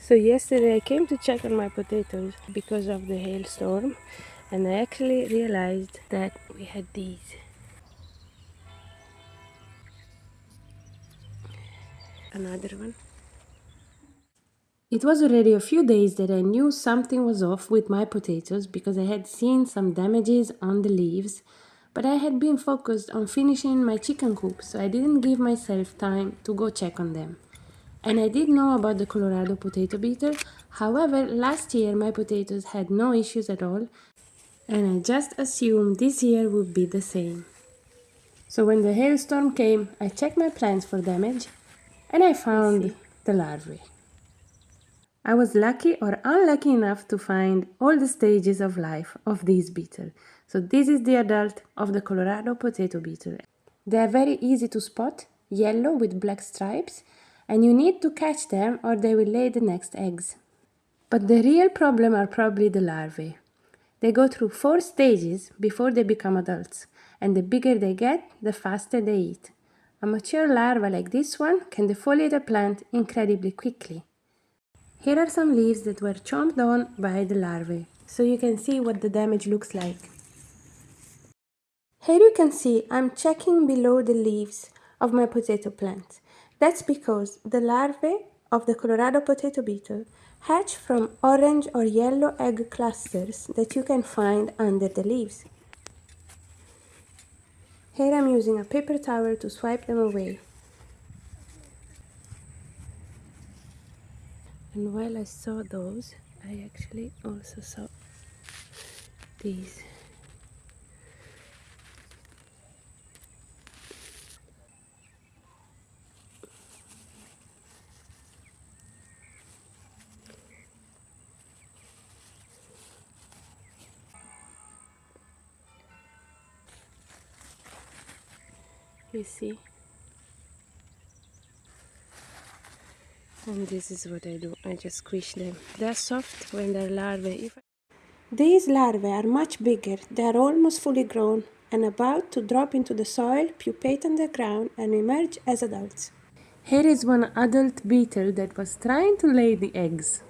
So yesterday I came to check on my potatoes because of the hailstorm, and I actually realized that we had these. Another one. It was already a few days that I knew something was off with my potatoes because I had seen some damages on the leaves, but I had been focused on finishing my chicken coop, so I didn't give myself time to go check on them. And I did know about the Colorado Potato Beetle. However, last year my potatoes had no issues at all, and I just assumed this year would be the same. So when the hailstorm came, I checked my plants for damage, and I found the larvae. I was lucky or unlucky enough to find all the stages of life of this beetle. So this is the adult of the Colorado Potato Beetle. They are very easy to spot, yellow with black stripes, and you need to catch them or they will lay the next eggs. But the real problem are probably the larvae. They go through 4 stages before they become adults, and the bigger they get, the faster they eat. A mature larva like this one can defoliate a plant incredibly quickly. Here are some leaves that were chomped on by the larvae, so you can see what the damage looks like. Here you can see I'm checking below the leaves of my potato plant. That's because the larvae of the Colorado potato beetle hatch from orange or yellow egg clusters that you can find under the leaves. Here I'm using a paper towel to swipe them away. And while I saw those, I actually also saw these. You see? And this is what I do. I just squish them. They're soft when they're larvae. These larvae are much bigger. They are almost fully grown and about to drop into the soil, pupate on the ground, and emerge as adults. Here is one adult beetle that was trying to lay the eggs.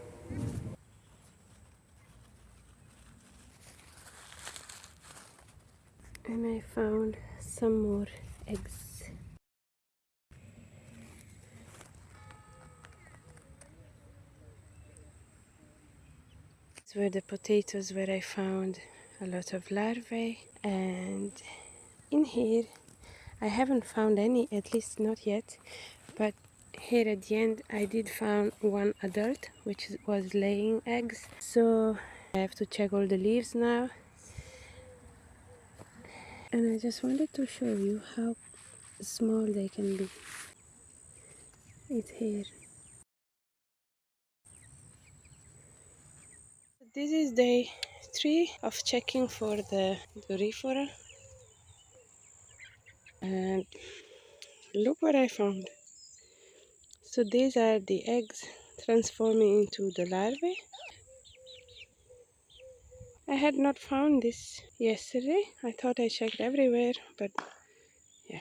And I found some more eggs. These were the potatoes where I found a lot of larvae, and in here I haven't found any, at least not yet, but here at the end I did find one adult which was laying eggs, so I have to check all the leaves now. And I just wanted to show you how small they can be. It's here. This is day 3 of checking for the Dorifera, and look what I found. So these are the eggs transforming into the larvae. I had not found this yesterday. I thought I checked everywhere, but yeah.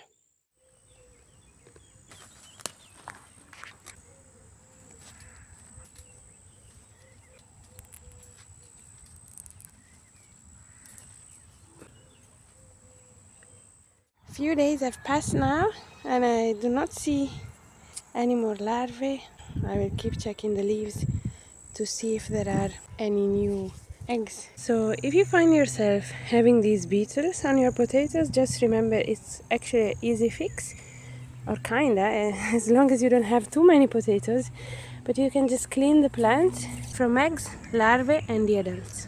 Few days have passed now and I do not see any more larvae. I will keep checking the leaves to see if there are any new eggs. So if you find yourself having these beetles on your potatoes, just remember it's actually an easy fix, or kinda, as long as you don't have too many potatoes. But you can just clean the plant from eggs, larvae and the adults.